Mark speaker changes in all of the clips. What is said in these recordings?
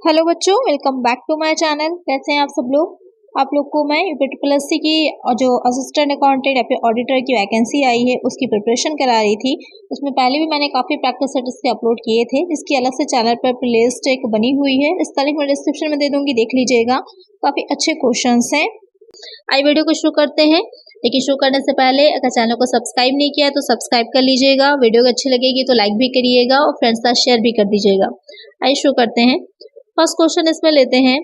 Speaker 1: Hello बच्चों, welcome back to my channel. कैसे हैं आप सब लोग। आप लोग को मैं यूपीएससी की जो असिस्टेंट अकाउंटेंट या फिर ऑडिटर की वैकेंसी आई है उसकी प्रिपरेशन करा रही थी। उसमें पहले भी मैंने काफ़ी प्रैक्टिस सेट इसके अपलोड किए थे, जिसकी अलग से चैनल पर प्लेलिस्ट एक बनी हुई है। इसका लिंक मैं डिस्क्रिप्शन में दे दूंगी, देख लीजिएगा। काफ़ी अच्छे क्वेश्चन हैं। आई वीडियो को शुरू करते हैं, लेकिन शुरू करने से पहले अगर चैनल को सब्सक्राइब नहीं किया तो सब्सक्राइब कर लीजिएगा। वीडियो अच्छी लगेगी तो लाइक भी करिएगा और फ्रेंड्स के साथ शेयर भी कर दीजिएगा। आइए शुरू करते हैं। फर्स्ट क्वेश्चन इसमें लेते हैं,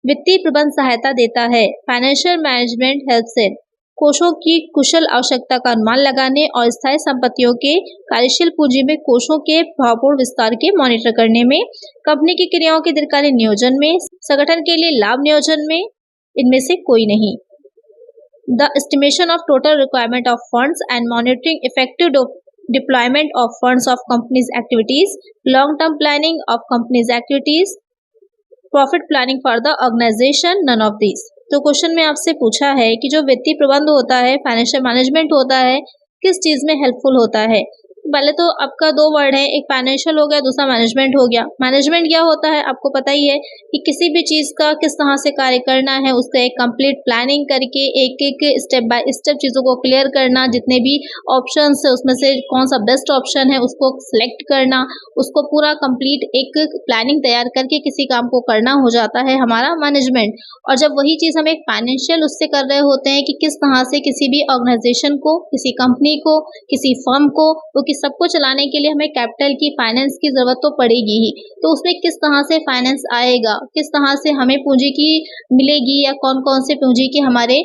Speaker 1: वित्तीय प्रबंध सहायता देता है। फाइनेंशियल मैनेजमेंट हेल्प्स इन कोषों की कुशल आवश्यकता का अनुमान लगाने और स्थायी संपत्तियों के कार्यशील पूंजी में कोषों के भावपूर्ण विस्तार के मॉनिटर करने में, कंपनी की क्रियाओं के दीर्घकालीन नियोजन में, संगठन के लिए लाभ नियोजन में, इनमें से कोई नहीं। The estimation of total requirement of funds and monitoring effective deployment of funds of company's activities, long-term planning of company's activities, profit planning for the organization, none of these। तो क्वेश्चन में आपसे पूछा है कि जो वित्तीय प्रबंध होता है, फाइनेंशियल मैनेजमेंट होता है, किस चीज में हेल्पफुल होता है। पहले तो आपका दो वर्ड है, एक फाइनेंशियल हो गया, दूसरा मैनेजमेंट हो गया। मैनेजमेंट क्या होता है आपको पता ही है कि किसी भी चीज का किस तरह से कार्य करना है, उसका एक कंप्लीट प्लानिंग करके एक एक स्टेप बाय स्टेप चीजों को क्लियर करना, जितने भी ऑप्शंस है उसमें से कौन सा बेस्ट ऑप्शन है उसको सिलेक्ट करना, उसको पूरा कंप्लीट एक प्लानिंग तैयार करके किसी काम को करना हो जाता है हमारा मैनेजमेंट। और जब वही चीज हम एक फाइनेंशियल उससे कर रहे होते हैं कि किस तरह से किसी भी ऑर्गेनाइजेशन को, किसी कंपनी को, किसी फर्म को, तो सबको चलाने के लिए हमें कैपिटल की, फाइनेंस की जरूरत तो पड़ेगी ही। तो उसमें किस तरह से फाइनेंस आएगा, किस तरह से हमें पूंजी की मिलेगी, या कौन कौन से पूंजी के हमारे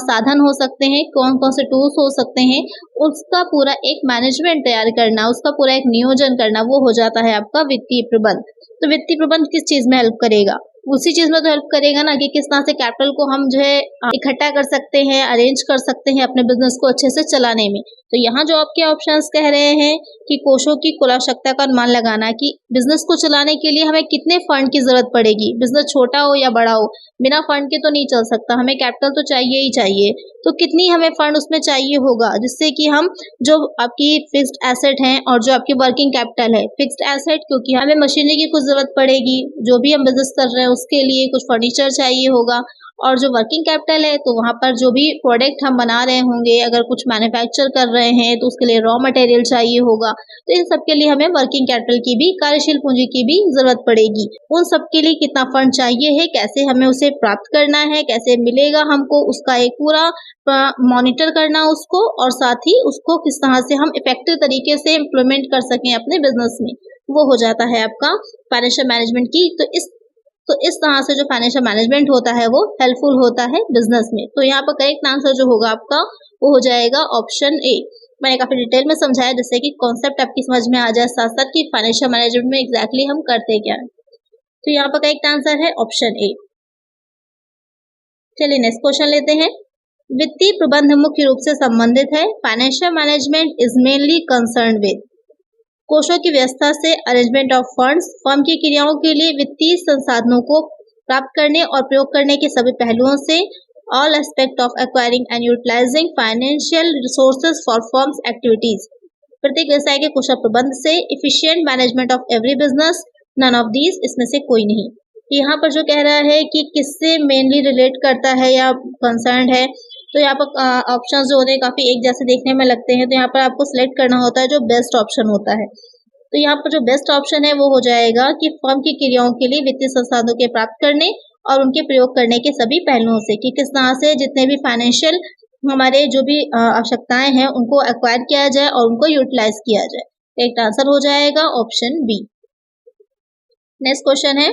Speaker 1: साधन हो सकते हैं, कौन कौन से टूल्स हो सकते हैं, उसका पूरा एक मैनेजमेंट तैयार करना, उसका पूरा एक नियोजन करना, वो हो जाता है आपका वित्तीय प्रबंध। तो वित्तीय प्रबंध किस चीज में हेल्प करेगा, उसी चीज में तो हेल्प करेगा ना, कि किस तरह से कैपिटल को हम जो है इकट्ठा कर सकते हैं, अरेंज कर सकते हैं अपने बिजनेस को अच्छे से चलाने में। तो यहाँ जो आपके ऑप्शंस कह रहे हैं कि कोषों की कुल आवश्यकता का अनुमान लगाना, कि बिजनेस को चलाने के लिए हमें कितने फंड की जरूरत पड़ेगी, बिजनेस छोटा हो या बड़ा हो, बिना फंड के तो नहीं चल सकता, हमें कैपिटल तो चाहिए ही चाहिए। तो कितनी हमें फंड उसमें चाहिए होगा, जिससे कि हम जो आपकी फिक्स्ड एसेट है और जो आपकी वर्किंग कैपिटल है, फिक्स्ड एसेट क्योंकि हमें मशीनरी की कुछ जरूरत पड़ेगी, जो भी हम बिजनेस कर रहे हैं उसके लिए कुछ फर्नीचर चाहिए होगा, और जो वर्किंग कैपिटल है तो वहां पर जो भी प्रोडक्ट हम बना रहे होंगे, अगर कुछ मैन्युफैक्चर कर रहे हैं तो उसके लिए रॉ मटेरियल चाहिए होगा। तो इन सब के लिए हमें वर्किंग कैपिटल की भी, कार्यशील पूंजी की भी जरूरत पड़ेगी। उन सब के लिए कितना फंड चाहिए है, कैसे हमें उसे प्राप्त करना है, कैसे मिलेगा हमको, उसका एक पूरा मॉनिटर करना उसको, और साथ ही उसको किस तरह से हम इफेक्टिव तरीके से इम्प्लीमेंट कर सकें अपने बिजनेस में, वो हो जाता है आपका फाइनेंशियल मैनेजमेंट की। तो इस तरह से जो फाइनेंशियल मैनेजमेंट होता है वो हेल्पफुल होता है बिजनेस में। तो यहाँ पर करेक्ट आंसर जो होगा आपका वो हो जाएगा ऑप्शन ए। मैंने काफी डिटेल में समझाया जिससे कि कॉन्सेप्ट आपकी समझ में आ जाए, साथ साथ कि फाइनेंशियल मैनेजमेंट में एग्जैक्टली हम करते क्या है। तो यहाँ पर करेक्ट आंसर है ऑप्शन ए। चलिए नेक्स्ट क्वेश्चन लेते हैं। वित्तीय प्रबंध मुख्य रूप से संबंधित है, financial management is mainly concern with कोषों की व्यवस्था से, अरेंजमेंट ऑफ फंड्स, फर्म की क्रियाओं के लिए वित्तीय संसाधनों को प्राप्त करने और प्रयोग करने के सभी पहलुओं से, all aspect of acquiring and utilising financial resources for firms activities, प्रत्येक व्यवसाय के कुशल प्रबंध से, efficient management of every business, none of these, इसमें से कोई नहीं। यहाँ पर जो कह रहा है कि किससे मेनली रिलेट करता है या कंसर्न है, तो यहाँ पर ऑप्शंस जो होते हैं काफी एक जैसे देखने में लगते हैं, तो यहाँ पर आपको सिलेक्ट करना होता है जो बेस्ट ऑप्शन होता है। तो यहाँ पर जो बेस्ट ऑप्शन है वो हो जाएगा कि फर्म की क्रियाओं के लिए वित्तीय संसाधनों के प्राप्त करने और उनके प्रयोग करने के सभी पहलुओं से, कि किस तरह से जितने भी फाइनेंशियल हमारे जो भी आवश्यकताएं हैं उनको एक्वायर किया जाए और उनको यूटिलाइज किया जाए। एक आंसर हो जाएगा ऑप्शन बी। नेक्स्ट क्वेश्चन है,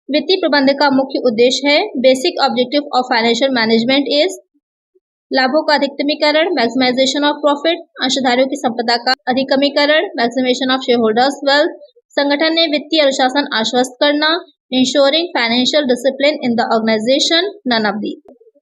Speaker 1: वित्तीय प्रबंध का मुख्य उद्देश्य है, basic objective of financial management is लाभों का अधिकतमीकरण, मैक्सिमाइजेशन ऑफ प्रॉफिट, अंशधारियों की संपदा का अधिकमीकरण, maximation of share holders wealth, संगठन में वित्तीय अनुशासन आश्वस्त करना, ensuring financial discipline in the organisation, none of the.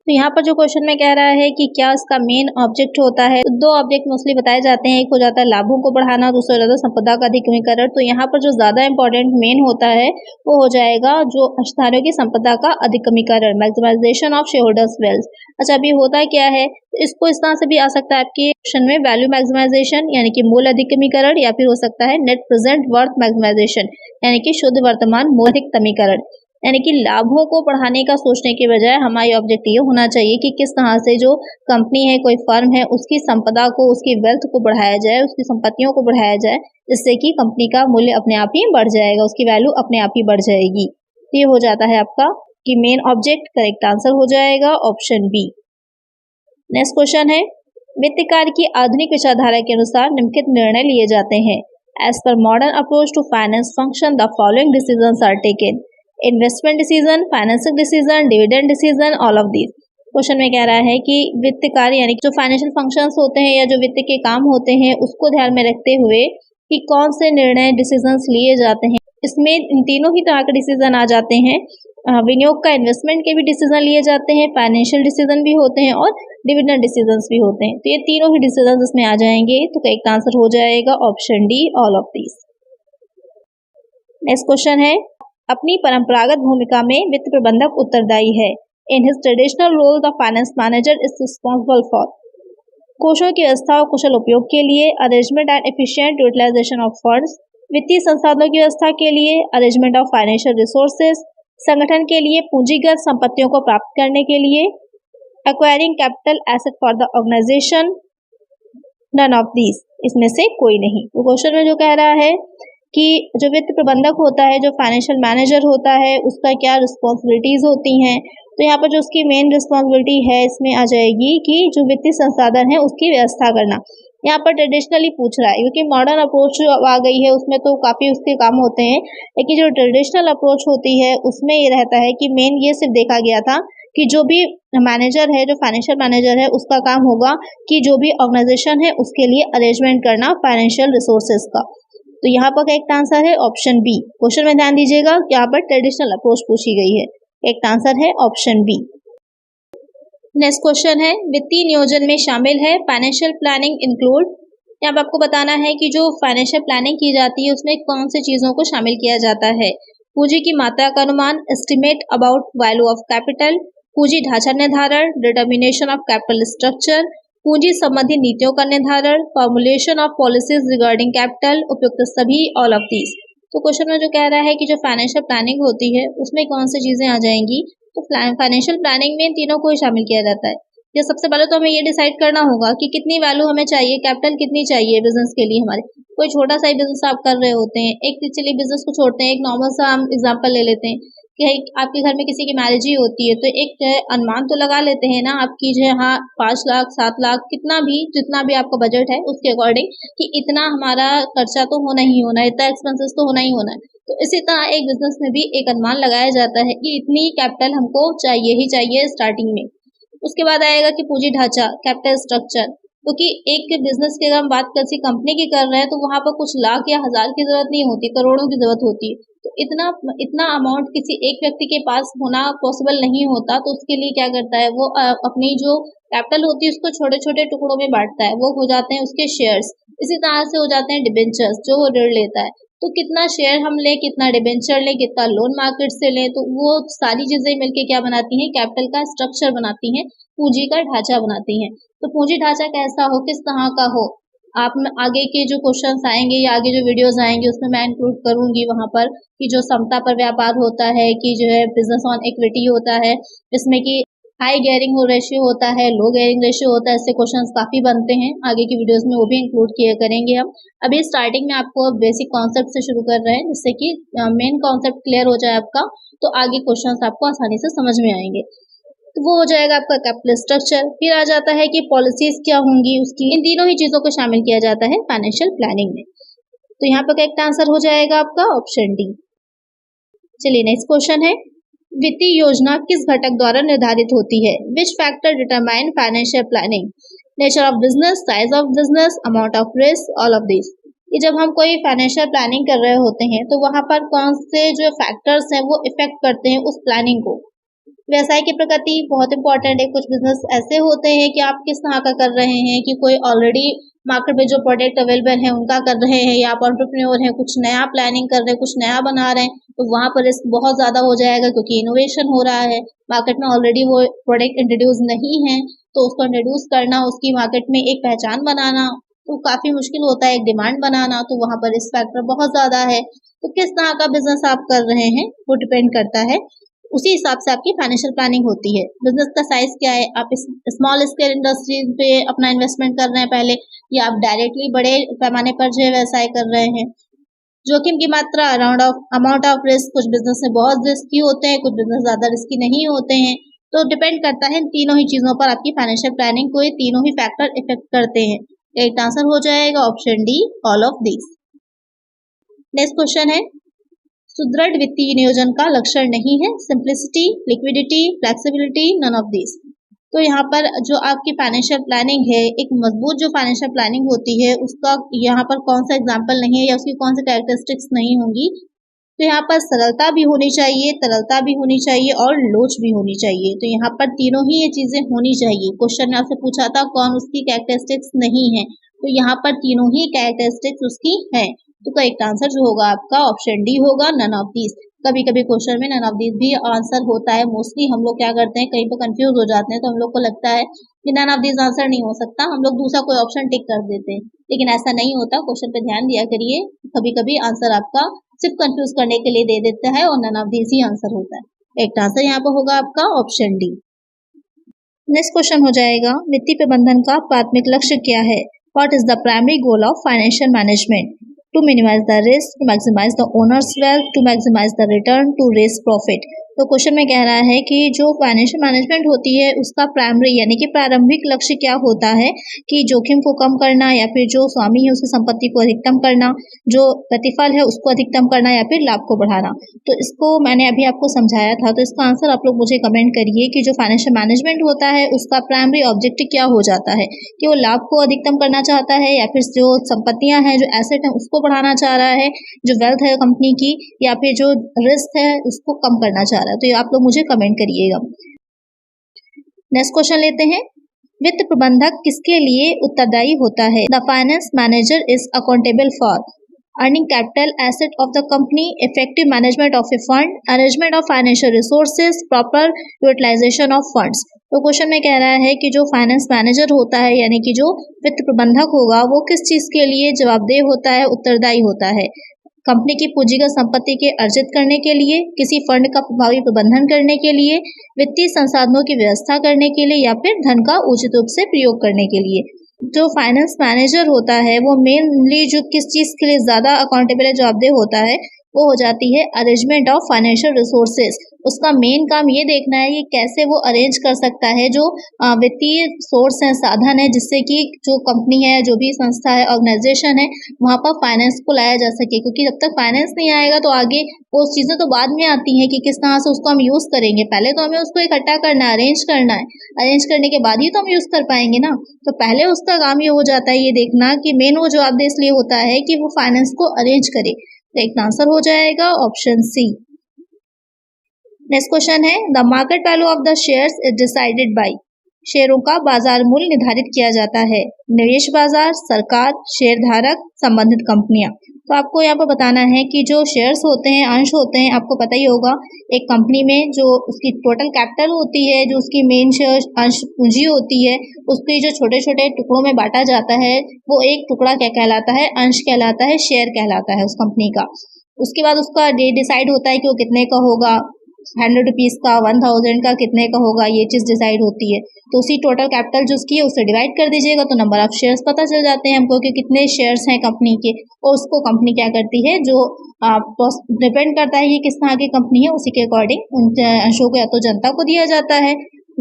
Speaker 1: तो यहाँ पर जो क्वेश्चन में कह रहा है कि क्या इसका मेन ऑब्जेक्ट होता है, तो दो ऑब्जेक्ट मोस्टली बताए जाते हैं। एक हो जाता है लाभों को बढ़ाना, दूसरा हो जाता है संपदा का अधिकमीकरण। तो यहाँ पर जो ज्यादा इंपॉर्टेंट मेन होता है वो हो जाएगा जो अंशधारियों की संपदा का अधिकमीकरण, maximisation of share holders wealth. अच्छा, अभी होता क्या है, तो इसको इस तरह से भी आ सकता है आपके क्वेश्चन में, वैल्यू मैक्सिमाइजेशन यानी कि मूल्य अधिकमीकरण, या फिर हो सकता है नेट प्रेजेंट वर्थ मैक्सिमाइजेशन यानी कि शुद्ध वर्तमान मूल्य अधिकतमीकरण। यानी कि लाभों को बढ़ाने का सोचने के बजाय हमारी ऑब्जेक्ट ये होना चाहिए कि किस तरह से जो कंपनी है, कोई फर्म है, उसकी संपदा को, उसकी वेल्थ को बढ़ाया जाए, उसकी संपत्तियों को बढ़ाया जाए, जिससे कि कंपनी का मूल्य अपने आप ही बढ़ जाएगा, उसकी वैल्यू अपने आप ही बढ़ जाएगी। तो ये हो जाता है आपका कि मेन ऑब्जेक्ट, करेक्ट आंसर हो जाएगा ऑप्शन बी। नेक्स्ट क्वेश्चन है, वित्त कार्य की आधुनिक विचारधारा के अनुसार निम्नलिखित निर्णय लिए जाते हैं। एज पर modern approach to finance function the following decisions are taken. Investment decision, financial decision, dividend decision, all of these. Question में कह रहा है कि वित्त कार्य यानी जो फाइनेंशियल फंक्शंस होते हैं या जो वित्त के काम होते हैं उसको ध्यान में रखते हुए कि कौन से निर्णय, डिसीजंस लिए जाते हैं। इसमें इन तीनों ही तरह के डिसीजन आ जाते हैं। विनियोग का, इन्वेस्टमेंट के भी डिसीजन लिए जाते हैं, फाइनेंशियल डिसीजन भी होते हैं और डिविडेंड डिसीजंस भी होते हैं। तो ये तीनों ही डिसीजन इसमें आ जाएंगे। तो करेक्ट आंसर हो जाएगा option D, all of these. Next question है, अपनी परंपरागत भूमिका में वित्त प्रबंधक उत्तरदायी है। In his traditional role the finance manager is responsible for. कोषों की व्यवस्था और कुशल उपयोग के लिए, arrangement and efficient utilisation of funds, वित्तीय संसाधनों की व्यवस्था के लिए, अरेंजमेंट ऑफ फाइनेंशियल रिसोर्सेज, संगठन के लिए पूंजीगत संपत्तियों को प्राप्त करने के लिए, acquiring capital asset for the organisation, none of these, इसमें से कोई नहीं। तो क्वेश्चन में जो कह रहा है कि जो वित्त प्रबंधक होता है, जो फाइनेंशियल मैनेजर होता है, उसका क्या रिस्पॉन्सिबिलिटीज होती हैं। तो यहाँ पर जो उसकी मेन रिस्पॉन्सिबिलिटी है इसमें आ जाएगी कि जो वित्तीय संसाधन है उसकी व्यवस्था करना। यहाँ पर ट्रेडिशनली पूछ रहा है क्योंकि मॉडर्न अप्रोच आ गई है उसमें तो काफ़ी उसके काम होते हैं, लेकिन जो ट्रेडिशनल अप्रोच होती है उसमें ये रहता है कि मेन ये सिर्फ देखा गया था कि जो भी मैनेजर है, जो फाइनेंशियल मैनेजर है, उसका काम होगा कि जो भी ऑर्गेनाइजेशन है उसके लिए अरेंजमेंट करना फाइनेंशियल रिसोर्सेज का। तो यहाँ पर करेक्ट आंसर है ऑप्शन बी। क्वेश्चन में ध्यान दीजिएगा, यहाँ पर ट्रेडिशनल अप्रोच पूछी गई है। करेक्ट आंसर है ऑप्शन बी। नेक्स्ट क्वेश्चन है, वित्तीय नियोजन में शामिल है फाइनेंशियल प्लानिंग इंक्लूड। यहाँ पर आपको बताना है कि जो फाइनेंशियल प्लानिंग की जाती है उसमें कौन सी चीजों को शामिल किया जाता है। पूंजी की मात्रा का अनुमान, estimate about value of capital, पूंजी ढांचा निर्धारण, डिटर्मिनेशन ऑफ कैपिटल स्ट्रक्चर, पूंजी संबंधी नीतियों का निर्धारण, formulation of policies regarding capital, उपयुक्त सभी, ऑल ऑफ दीज। तो क्वेश्चन में जो कह रहा है कि जो फाइनेंशियल प्लानिंग होती है उसमें कौन सी चीजें आ जाएंगी। तो फाइनेंशियल प्लानिंग में इन तीनों को ही शामिल किया जाता है। या सबसे पहले तो हमें ये डिसाइड करना होगा कि कितनी वैल्यू हमें चाहिए, कैपिटल कितनी चाहिए बिजनेस के लिए हमारे। कोई छोटा सा ही बिजनेस आप कर रहे होते हैं, एक चलिए बिजनेस को छोड़ते हैं, एक नॉर्मल सा हम एग्जांपल ले लेते हैं कि आपके घर में किसी की मैरिज ही होती है, तो एक अनुमान तो लगा लेते हैं ना आपकी जो है, हाँ 5 लाख 7 लाख कितना भी, जितना भी आपका बजट है उसके अकॉर्डिंग कि इतना हमारा खर्चा तो होना ही होना है, इतना एक्सपेंसेस तो होना ही होना है। तो इसी तरह एक बिजनेस में भी एक अनुमान लगाया जाता है कि इतनी कैपिटल हमको चाहिए ही चाहिए स्टार्टिंग में। उसके बाद आएगा कि पूंजी ढांचा, कैपिटल स्ट्रक्चर, क्योंकि एक बिजनेस की अगर हम बात किसी कंपनी की कर रहे हैं तो वहां पर कुछ लाख या हजार की जरूरत नहीं होती, करोड़ों की जरूरत होती है। तो इतना अमाउंट किसी एक व्यक्ति के पास होना पॉसिबल नहीं होता, तो उसके लिए क्या करता है वो अपनी जो कैपिटल होती है उसको छोटे छोटे टुकड़ों में बांटता है, वो हो जाते हैं उसके शेयर्स। इसी तरह से हो जाते हैं डिबेंचर्स, जो वो ऋण लेता है। तो कितना शेयर हम लें, कितना डिबेंचर लें, कितना लोन मार्केट से लें, तो वो सारी चीजें मिलके क्या बनाती हैं, कैपिटल का स्ट्रक्चर बनाती हैं, पूंजी का ढांचा बनाती हैं। तो पूंजी ढांचा कैसा हो, किस तरह का हो, आप आगे के जो क्वेश्चंस आएंगे या आगे जो वीडियोस आएंगे उसमें मैं इंक्लूड करूंगी वहां पर कि जो समता पर व्यापार होता है, कि जो है बिजनेस ऑन इक्विटी होता है, जिसमें कि हाई गेयरिंग रेशियो होता है, लो गेयरिंग रेशियो होता है। इससे क्वेश्चंस काफी बनते हैं, आगे की वीडियोस में वो भी इंक्लूड किए करेंगे हम। अभी स्टार्टिंग में आपको बेसिक कॉन्सेप्ट से शुरू कर रहे हैं, जिससे कि मेन कॉन्सेप्ट क्लियर हो जाए आपका, तो आगे क्वेश्चंस आपको आसानी से समझ में आएंगे। तो वो हो जाएगा आपका कैपिटल स्ट्रक्चर। फिर आ जाता है कि पॉलिसीज क्या होंगी उसकी, इन तीनों ही चीजों को शामिल किया जाता है फाइनेंशियल प्लानिंग में। तो यहाँ पर करेक्ट आंसर हो जाएगा आपका ऑप्शन डी। चलिए नेक्स्ट क्वेश्चन है, वित्तीय योजना किस घटक द्वारा निर्धारित होती है। Which factor determine financial planning. Nature of business, size of business, amount of risk, all of this. कि जब हम कोई फाइनेंशियल प्लानिंग कर रहे होते हैं तो वहां पर कौन से जो फैक्टर्स हैं वो इफेक्ट करते हैं उस प्लानिंग को। व्यवसाय की प्रगति बहुत इंपॉर्टेंट है। कुछ बिजनेस ऐसे होते हैं कि आप किस तरह का कर रहे हैं, कि कोई ऑलरेडी मार्केट में जो प्रोडक्ट अवेलेबल है उनका कर रहे हैं, या आप एंटरप्रेन्योर हैं, कुछ नया प्लानिंग कर रहे हैं, कुछ नया बना रहे हैं, तो वहाँ पर रिस्क बहुत ज़्यादा हो जाएगा, क्योंकि इनोवेशन हो रहा है, मार्केट में ऑलरेडी वो प्रोडक्ट इंट्रोड्यूस नहीं है, तो उसको इंट्रोड्यूस करना, उसकी मार्केट में एक पहचान बनाना तो काफ़ी मुश्किल होता है, एक डिमांड बनाना, तो वहाँ पर रिस्क फैक्टर बहुत ज़्यादा है। तो किस तरह का बिजनेस आप कर रहे हैं वो डिपेंड करता है, उसी हिसाब से आपकी फाइनेंशियल प्लानिंग होती है। बिजनेस का साइज क्या है, आप स्मॉल स्केल इंडस्ट्री पे अपना इन्वेस्टमेंट कर रहे हैं पहले, या आप डायरेक्टली बड़े पैमाने पर जो है व्यवसाय कर रहे हैं। जोखिम की मात्रा, अमाउंट ऑफ रिस्क, कुछ बिजनेस में बहुत रिस्की होते हैं, कुछ बिजनेस ज्यादा रिस्की नहीं होते हैं, तो डिपेंड करता है इन तीनों ही चीजों पर आपकी फाइनेंशियल प्लानिंग को, ये तीनों ही फैक्टर इफेक्ट करते हैं। एक आंसर हो जाएगा option D, all of this. Next question है, सुदृढ़ वित्तीय नियोजन का लक्षण नहीं है, simplicity, liquidity, flexibility, none of this. तो यहाँ पर जो आपकी फाइनेंशियल प्लानिंग है, एक मजबूत जो फाइनेंशियल प्लानिंग होती है उसका यहाँ पर कौन सा एग्जाम्पल नहीं है, या उसकी कौन सी कैरेक्टरिस्टिक्स नहीं होंगी। तो यहाँ पर सरलता भी होनी चाहिए, तरलता भी होनी चाहिए, और लोच भी होनी चाहिए। तो यहाँ पर तीनों ही ये चीजें होनी चाहिए। क्वेश्चन में आपसे पूछा था कौन उसकी कैरेक्टरिस्टिक्स नहीं है, तो यहाँ पर तीनों ही कैरेक्टरिस्टिक्स उसकी है। तो करेक्ट आंसर जो होगा आपका ऑप्शन डी होगा, नन ऑफ दीज। कभी कभी क्वेश्चन में नन ऑफ दीज भी आंसर होता है। मोस्टली हम लोग क्या करते हैं, कहीं पर कंफ्यूज हो जाते हैं, तो हम लोग को लगता है कि नन ऑफ दीज आंसर नहीं हो सकता, हम लोग दूसरा कोई ऑप्शन टिक कर देते हैं, लेकिन ऐसा नहीं होता। क्वेश्चन पे ध्यान दिया करिए, कभी कभी आंसर आपका सिर्फ कंफ्यूज करने के लिए दे देता है, और नन ऑफ दीज ही आंसर होता है। करेक्ट आंसर यहाँ पर होगा आपका ऑप्शन डी। नेक्स्ट क्वेश्चन हो जाएगा, वित्तीय प्रबंधन का प्राथमिक लक्ष्य क्या है? What is the primary goal of financial management? To minimize the risk, to maximize the owner's wealth, to maximize the return, to raise profit. तो क्वेश्चन में कह रहा है कि जो फाइनेंशियल मैनेजमेंट होती है उसका प्राइमरी यानी कि प्रारंभिक लक्ष्य क्या होता है, कि जोखिम को कम करना, या फिर जो स्वामी है उसकी संपत्ति को अधिकतम करना, जो प्रतिफल है उसको अधिकतम करना, या फिर लाभ को बढ़ाना। तो इसको मैंने अभी आपको समझाया था, तो इसका आंसर आप लोग मुझे कमेंट करिए कि जो फाइनेंशियल मैनेजमेंट होता है उसका प्राइमरी ऑब्जेक्टिव क्या हो जाता है, कि वो लाभ को अधिकतम करना चाहता है, या फिर जो संपत्तियां हैं, जो एसेट है उसको बढ़ाना चाह रहा है, जो वेल्थ है कंपनी की, या फिर जो रिस्क है उसको कम करना चाह रहा है। तो ये आप लोग मुझे कमेंट करिएगा। नेक्स्ट क्वेश्चन लेते हैं, वित्त प्रबंधक किसके लिए उत्तरदायी होता है? The finance manager is accountable for earning capital asset of the company, effective management of a fund, arrangement of financial resources, proper utilisation of funds. तो क्वेश्चन में कह रहा है कि जो फाइनेंस मैनेजर होता है यानी कि जो वित्त प्रबंधक होगा वो किस चीज के लिए जवाबदेह होता है, उत्तरदायी होता है? कंपनी की पूंजीगत संपत्ति के अर्जित करने के लिए, किसी फंड का प्रभावी प्रबंधन करने के लिए, वित्तीय संसाधनों की व्यवस्था करने के लिए, या फिर धन का उचित रूप से प्रयोग करने के लिए। जो फाइनेंस मैनेजर होता है वो मेनली जो किस चीज के लिए ज्यादा अकाउंटेबल जवाबदेह होता है, वो हो जाती है अरेंजमेंट ऑफ फाइनेंशियल रिसोर्सेज। उसका मेन काम ये देखना है कि कैसे वो अरेंज कर सकता है जो वित्तीय सोर्स है, साधन है, जिससे कि जो कंपनी है, जो भी संस्था है, ऑर्गेनाइजेशन है, वहाँ पर फाइनेंस को लाया जा सके। क्योंकि जब तक फाइनेंस नहीं आएगा तो आगे वो चीज़ें तो बाद में आती हैं कि किस तरह से उसको हम यूज़ करेंगे। पहले तो हमें उसको इकट्ठा करना है, अरेंज करना है, अरेंज करने के बाद ही तो हम यूज़ कर पाएंगे ना। तो पहले उसका काम ये हो जाता है ये देखना कि मेन वो जवाबदेह इसलिए होता है कि वो फाइनेंस को अरेंज करे। तो एक आंसर हो जाएगा ऑप्शन सी। नेक्स्ट क्वेश्चन है, the market value of the shares is decided by. शेयरों का बाजार मूल्य निर्धारित किया जाता है निवेश बाजार, सरकार, शेयर धारक, संबंधित कंपनियां। तो आपको यहाँ पर बताना है कि जो शेयर्स होते हैं, अंश होते हैं, आपको पता ही होगा एक कंपनी में जो उसकी टोटल कैपिटल होती है, जो उसकी मेन शेयर अंश पूंजी होती है, उसके जो छोटे छोटे टुकड़ों में बांटा जाता है वो एक टुकड़ा क्या कहलाता है, अंश कहलाता है, शेयर कहलाता है उस कंपनी का। उसके बाद उसका डिसाइड होता है कि वो कितने का होगा, 100 रुपीज़ का, 1000 का, कितने का होगा, ये चीज़ डिसाइड होती है। तो उसी टोटल कैपिटल जो उसकी है उससे डिवाइड कर दीजिएगा तो नंबर ऑफ शेयर्स पता चल जाते हैं हमको कि कितने शेयर्स हैं कंपनी के। और उसको कंपनी क्या करती है, जो डिपेंड करता है ये किस तरह की कंपनी है, उसी के अकॉर्डिंग उन अंशों को या तो जनता को दिया जाता है,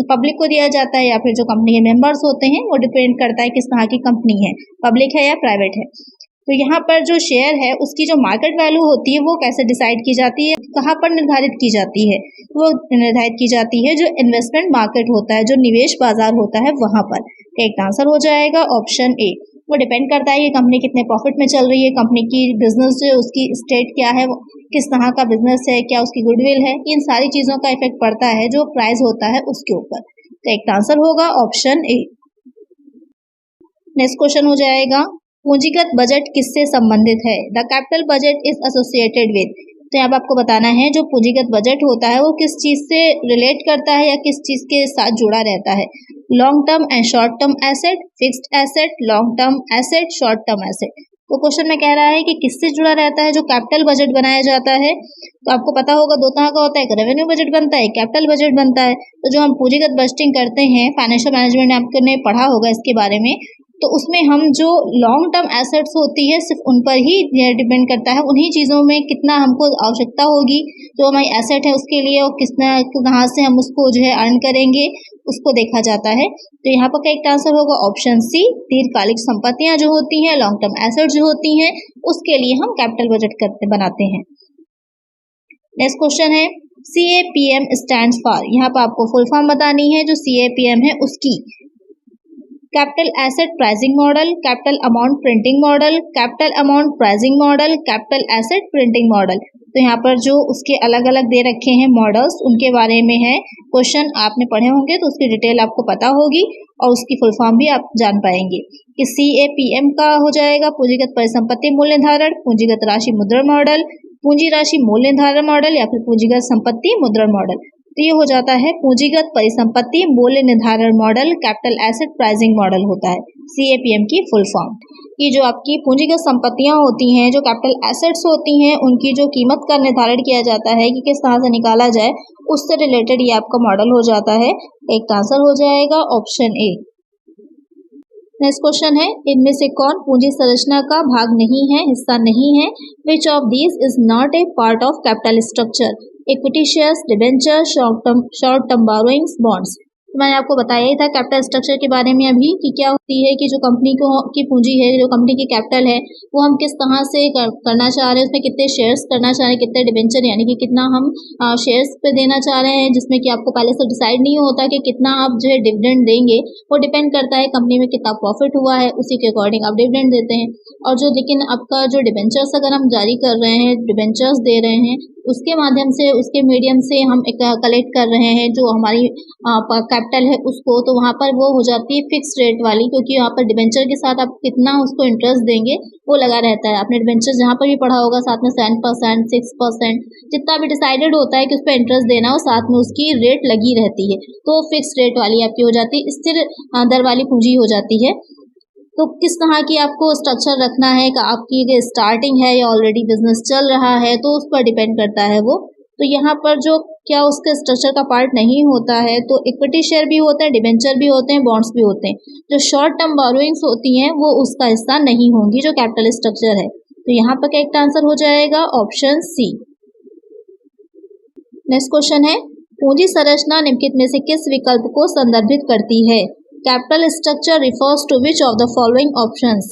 Speaker 1: पब्लिक को दिया जाता है, या फिर जो कंपनी के मेंबर्स होते हैं वो डिपेंड करता है किस तरह की कंपनी है, पब्लिक है या प्राइवेट है। तो यहाँ पर जो शेयर है उसकी जो मार्केट वैल्यू होती है वो कैसे डिसाइड की जाती है, कहाँ पर निर्धारित की जाती है? वो निर्धारित की जाती है जो इन्वेस्टमेंट मार्केट होता है, जो निवेश बाजार होता है वहां पर। एक आंसर हो जाएगा ऑप्शन ए। वो डिपेंड करता है कि कंपनी कितने प्रॉफिट में चल रही है, कंपनी की बिजनेस जो है उसकी स्टेट क्या है, किस तरह का बिजनेस है, क्या उसकी गुडविल है, इन सारी चीज़ों का इफेक्ट पड़ता है जो प्राइस होता है उसके ऊपर। तो एक आंसर होगा ऑप्शन ए। नेक्स्ट क्वेश्चन हो जाएगा, पूंजीगत बजट किससे संबंधित है? The capital budget is associated with. तो यहाँ पर आपको बताना है जो पूंजीगत बजट होता है वो किस चीज़ से रिलेट करता है या किस चीज़ के साथ जुड़ा रहता है। Long term and short term asset, fixed asset, long term asset, short term asset. तो क्वेश्चन में कह रहा है कि किससे जुड़ा रहता है जो कैपिटल बजट बनाया जाता है। तो आपको पता होगा दो तरह का होता है, एक रेवेन्यू बजट बनता है, एक कैपिटल बजट बनता है। तो जो हम पूंजीगत बजटिंग करते हैं, फाइनेंशियल मैनेजमेंट आपने पढ़ा होगा इसके बारे में, तो उसमें हम जो लॉन्ग टर्म एसेट्स होती है सिर्फ उन पर ही डिपेंड करता है, उन्हीं चीज़ों में कितना हमको आवश्यकता होगी जो हमारी एसेट है उसके लिए, और कितना कहाँ से हम उसको जो है अर्न करेंगे उसको देखा जाता है। तो यहाँ पर करेक्ट आंसर होगा ऑप्शन सी। दीर्घकालिक संपत्तियाँ जो होती हैं, लॉन्ग टर्म एसेट्स जो होती हैं, उसके लिए हम कैपिटल बजट बनाते हैं। नेक्स्ट क्वेश्चन है, CAPM स्टैंड्स फॉर। यहाँ पर आपको फुल फॉर्म बतानी है जो CAPM है उसकी। Capital asset pricing model, capital amount printing model, capital amount pricing model, capital asset printing model. तो यहाँ पर जो उसके अलग अलग दे रखे हैं मॉडल्स, उनके बारे में है क्वेश्चन, आपने पढ़े होंगे तो उसकी डिटेल आपको पता होगी और उसकी फुल फॉर्म भी आप जान पाएंगे कि CAPM का हो जाएगा पूंजीगत परिसंपत्ति मूल्य निर्धारण, पूंजीगत राशि मुद्रण मॉडल, पूंजी राशि मूल्य निर्धारण मॉडल या फिर पूंजीगत संपत्ति मुद्रण मॉडल। तो ये हो जाता है पूंजीगत परिसंपत्ति मूल्य निर्धारण model, capital asset pricing model होता है CAPM की फुल फॉर्म। ये जो आपकी पूंजीगत संपत्तियां होती हैं, जो कैपिटल एसेट्स होती हैं, उनकी जो कीमत का निर्धारण किया जाता है कि किस तरह से निकाला जाए, उससे रिलेटेड ये आपका मॉडल हो जाता है। एक आंसर हो जाएगा ऑप्शन ए। नेक्स्ट क्वेश्चन है, इनमें से कौन पूंजी संरचना का भाग नहीं है, हिस्सा नहीं है? Which of these is not a part of capital structure? Equity shares, debenture, short term borrowings, bonds. मैंने आपको बताया ही था कैपिटल स्ट्रक्चर के बारे में अभी कि क्या होती है कि जो कंपनी की पूंजी है, जो कंपनी की कैपिटल है, वो हम किस तरह से करना चाह रहे हैं, उसमें कितने शेयर्स करना चाह रहे हैं, कितने डिबेंचर यानी कि कितना हम शेयर्स पे देना चाह रहे हैं, जिसमें कि आपको पहले से डिसाइड नहीं होता कि कितना आप जो है डिविडेंड देंगे। वो डिपेंड करता है कंपनी में कितना प्रॉफिट हुआ है, उसी के अकॉर्डिंग आप डिविडेंड देते हैं। और जो लेकिन आपका जो डिबेंचर्स अगर हम जारी कर रहे हैं, डिबेंचर्स दे रहे हैं, उसके माध्यम से, उसके मीडियम से हम एक कलेक्ट कर रहे हैं जो हमारी कैपिटल है उसको, तो वहाँ पर वो हो जाती है फिक्स रेट वाली, क्योंकि यहाँ पर डिबेंचर के साथ आप कितना उसको इंटरेस्ट देंगे वो लगा रहता है। आपने डिबेंचर जहाँ पर भी पढ़ा होगा साथ में 7%, 6%, जितना भी डिसाइडेड होता है कि उस पर इंटरेस्ट देना हो, साथ में उसकी रेट लगी रहती है, तो फिक्स रेट वाली आपकी हो जाती है, स्थिर दर वाली पूंजी हो जाती है। तो किस तरह की आपको स्ट्रक्चर रखना है कि आपकी स्टार्टिंग है या ऑलरेडी बिजनेस चल रहा है, तो उस पर डिपेंड करता है वो। तो यहाँ पर जो क्या उसके स्ट्रक्चर का पार्ट नहीं होता है, तो इक्विटी शेयर भी होते हैं, डिबेंचर भी होते हैं, बॉन्ड्स भी होते हैं। जो शॉर्ट टर्म बोरोइंग्स होती हैं वो उसका हिस्सा नहीं होंगी जो कैपिटल स्ट्रक्चर है। तो यहाँ पर करेक्ट आंसर हो जाएगा ऑप्शन सी। नेक्स्ट क्वेश्चन है, पूंजी संरचना निम्नलिखित में से किस विकल्प को संदर्भित करती है? Capital structure refers to which of the following options?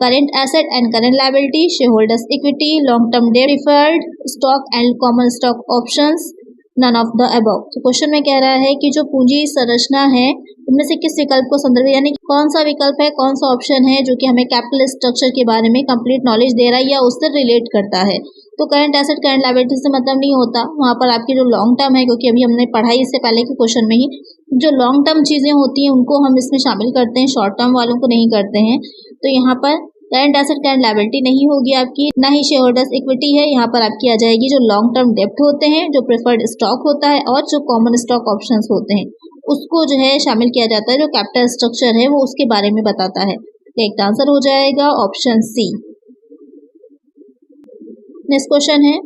Speaker 1: Current asset and current liability, shareholders equity, long-term debt, preferred stock and common stock options, none of the above। तो क्वेश्चन में कह रहा है कि जो पूंजी संरचना है उनमें से किस विकल्प को संदर्भित, यानी कौन सा विकल्प है, कौन सा ऑप्शन है जो कि हमें कैपिटल स्ट्रक्चर के बारे में कंप्लीट नॉलेज दे रहा है या उससे रिलेट करता है। तो करंट एसेट करंट लायबिलिटी से मतलब नहीं होता, वहाँ पर आपकी जो लॉन्ग टर्म है, क्योंकि अभी हमने पढ़ाई इससे पहले के क्वेश्चन में ही जो लॉन्ग टर्म चीज़ें होती हैं उनको हम इसमें शामिल करते हैं, शॉर्ट टर्म वालों को नहीं करते हैं। तो यहाँ पर करंट एसेट करंट लायबिलिटी नहीं होगी आपकी, ना ही शेयर होल्डर्स इक्विटी है। यहाँ पर आपकी आ जाएगी जो लॉन्ग टर्म डेप्ट होते हैं, जो प्रेफर्ड स्टॉक होता है और जो कॉमन स्टॉक ऑप्शंस होते हैं, उसको जो है शामिल किया जाता है। जो कैपिटल स्ट्रक्चर है वो उसके बारे में बताता है। एक आंसर हो जाएगा ऑप्शन सी। नेक्स्ट क्वेश्चन है,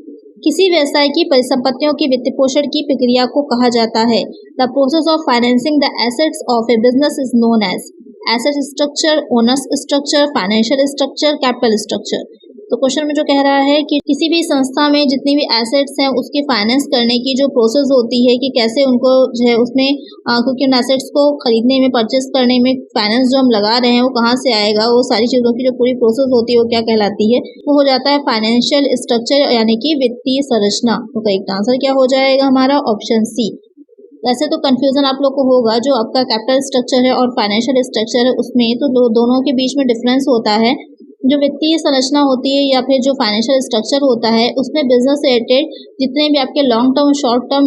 Speaker 1: किसी व्यवसाय की परिसंपत्तियों की वित्त पोषण की प्रक्रिया को कहा जाता है? The process of financing the assets of a business is known as asset structure, owners structure, financial structure, capital structure. तो क्वेश्चन में जो कह रहा है कि किसी भी संस्था में जितनी भी एसेट्स हैं उसकी फाइनेंस करने की जो प्रोसेस होती है कि कैसे उनको जो है उसमें क्योंकि उन एसेट्स को खरीदने में, परचेस करने में फाइनेंस जो हम लगा रहे हैं वो कहाँ से आएगा, वो सारी चीज़ों की जो पूरी प्रोसेस होती है वो क्या कहलाती है, वो हो जाता है फाइनेंशियल स्ट्रक्चर यानी कि वित्तीय संरचना। तो करेक्ट आंसर क्या हो जाएगा हमारा ऑप्शन सी। वैसे तो कन्फ्यूज़न आप लोग को होगा जो आपका कैपिटल स्ट्रक्चर है और फाइनेंशियल स्ट्रक्चर है उसमें, तो दोनों के बीच में डिफरेंस होता है। जो वित्तीय संरचना होती है या फिर जो फाइनेंशियल स्ट्रक्चर होता है उसमें बिजनेस रिलेटेड जितने भी आपके लॉन्ग टर्म शॉर्ट टर्म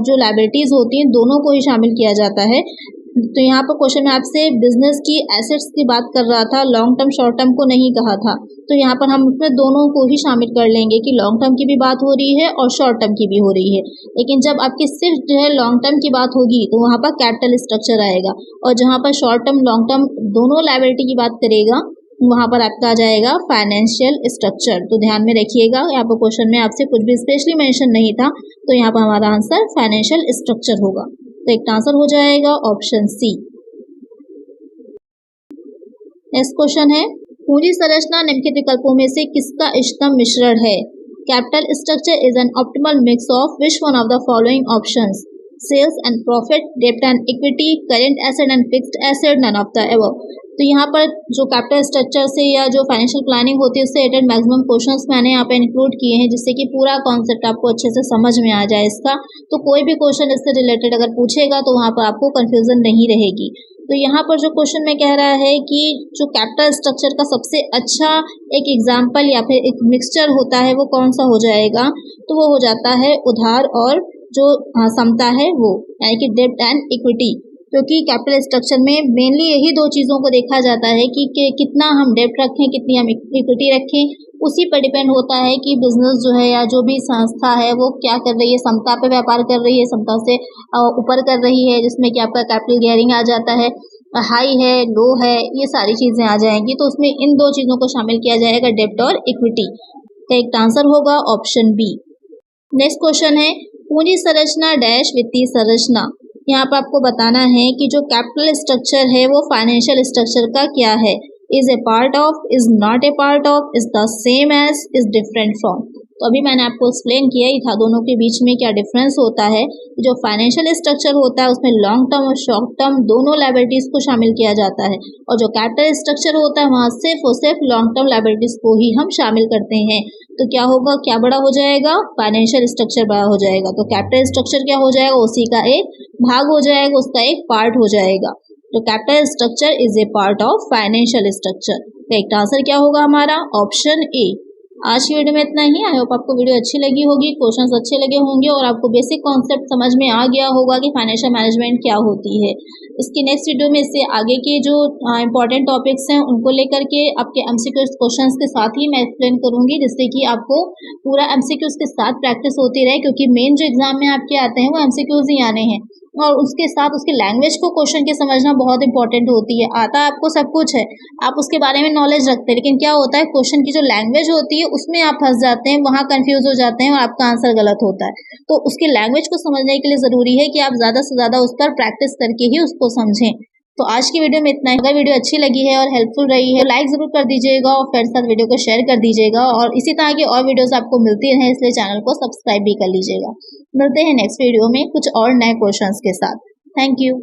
Speaker 1: जो लायबिलिटीज़ होती हैं दोनों को ही शामिल किया जाता है। तो यहाँ पर क्वेश्चन में आपसे बिजनेस की एसेट्स की बात कर रहा था, लॉन्ग टर्म शॉर्ट टर्म को नहीं कहा था। तो यहाँ पर हम उसमें दोनों को ही शामिल कर लेंगे कि लॉन्ग टर्म की भी बात हो रही है और शॉर्ट टर्म की भी हो रही है। लेकिन जब आपकी सिर्फ जो है लॉन्ग टर्म की बात होगी तो वहाँ पर कैपिटल स्ट्रक्चर आएगा, और जहाँ पर शॉर्ट टर्म लॉन्ग टर्म दोनों लायबिलिटी की बात करेगा वहाँ पर आपका आ जाएगा फाइनेंशियल स्ट्रक्चर। तो ध्यान में रखिएगा, यहाँ पर क्वेश्चन में आपसे कुछ भी स्पेशली मेंशन नहीं था, तो यहाँ पर हमारा आंसर फाइनेंशियल स्ट्रक्चर होगा। तो एक आंसर हो जाएगा ऑप्शन सी। नेक्स्ट क्वेश्चन है, पूंजी संरचना निम्नलिखित विकल्पों में से किसका इष्टतम मिश्रण है? Capital structure is an optimal mix of which one of the following options? Sales and profit, डेब्ट and equity, current asset and fixed asset, none of the above. तो यहाँ पर जो कैपिटल स्ट्रक्चर से या जो फाइनेंशियल प्लानिंग होती है उससे रिलेटेड मैक्सिमम क्वेश्चंस मैंने यहाँ पे इंक्लूड किए हैं, जिससे कि पूरा कॉन्सेप्ट आपको अच्छे से समझ में आ जाए इसका। तो कोई भी क्वेश्चन इससे रिलेटेड अगर पूछेगा तो वहाँ पर आपको कन्फ्यूजन नहीं रहेगी। तो यहाँ पर जो क्वेश्चन में कह रहा है कि जो कैपिटल स्ट्रक्चर का सबसे अच्छा एक एग्जाम्पल या फिर एक मिक्सचर होता है वो कौन सा हो जाएगा? तो वो हो जाता है उधार और जो समता है वो, यानी कि डेब्ट एंड इक्विटी। क्योंकि कैपिटल स्ट्रक्चर में मेनली यही दो चीज़ों को देखा जाता है कि कितना हम डेब्ट रखें, कितनी हम इक्विटी रखें। उसी पर डिपेंड होता है कि बिजनेस जो है या जो भी संस्था है वो क्या कर रही है, समता पे व्यापार कर रही है, समता से ऊपर कर रही है, जिसमें कि आपका कैपिटल गियरिंग आ जाता है, हाई है, लो है, ये सारी चीज़ें आ जाएंगी। तो उसमें इन दो चीज़ों को शामिल किया जाएगा, डेब्ट और इक्विटी। तो एक आंसर होगा ऑप्शन बी। नेक्स्ट क्वेश्चन है, पूंजी संरचना डैश वित्तीय संरचना। यहाँ पर आपको बताना है कि जो कैपिटल स्ट्रक्चर है वो फाइनेंशियल स्ट्रक्चर का क्या है? Is a part of, is not a part of, is the same as, is different from. तो अभी मैंने आपको एक्सप्लेन किया ही था दोनों के बीच में क्या डिफरेंस होता है। जो फाइनेंशियल स्ट्रक्चर होता है उसमें लॉन्ग टर्म और शॉर्ट टर्म दोनों लायबिलिटीज को शामिल किया जाता है, और जो कैपिटल स्ट्रक्चर होता है वहाँ सिर्फ और सिर्फ लॉन्ग टर्म लायबिलिटीज को ही हम शामिल करते हैं। तो क्या होगा, क्या बड़ा हो जाएगा? फाइनेंशियल स्ट्रक्चर बड़ा हो जाएगा। तो कैपिटल स्ट्रक्चर क्या हो जाएगा? उसी का एक भाग हो जाएगा, उसका एक पार्ट हो जाएगा। तो capital structure is a part of financial structure. तो एक आंसर क्या होगा हमारा? Option A. आज की वीडियो में इतना ही। आई होप आपको वीडियो अच्छी लगी होगी, क्वेश्चंस अच्छे लगे होंगे और आपको बेसिक कॉन्सेप्ट समझ में आ गया होगा कि फाइनेंशियल मैनेजमेंट क्या होती है। इसकी नेक्स्ट वीडियो में इससे आगे के जो इंपॉर्टेंट टॉपिक्स हैं उनको लेकर के आपके एमसीक्यूज क्वेश्चंस के साथ ही मैं एक्सप्लेन करूंगी, जिससे कि आपको पूरा एमसीक्यूज के साथ प्रैक्टिस होती रहे, क्योंकि मेन जो एग्जाम में आपके आते हैं वो एमसीक्यूज ही आने हैं। और उसके साथ उसके लैंग्वेज को क्वेश्चन के समझना बहुत इंपॉर्टेंट होती है। आता आपको सब कुछ है, आप उसके बारे में नॉलेज रखते हैं, लेकिन क्या होता है क्वेश्चन की जो लैंग्वेज होती है उसमें आप फंस जाते हैं, वहाँ कंफ्यूज हो जाते हैं और आपका आंसर गलत होता है। तो उसकी लैंग्वेज को समझने के लिए ज़रूरी है कि आप ज़्यादा से ज़्यादा उस पर प्रैक्टिस करके ही उसको समझें। तो आज की वीडियो में इतना ही। अगर वीडियो अच्छी लगी है और हेल्पफुल रही है तो लाइक ज़रूर कर दीजिएगा और फ्रेंड्स के साथ वीडियो को शेयर कर दीजिएगा, और इसी तरह की और वीडियोस आपको मिलती रहें इसलिए चैनल को सब्सक्राइब भी कर लीजिएगा। मिलते हैं नेक्स्ट वीडियो में कुछ और नए क्वेश्चंस के साथ। Thank you.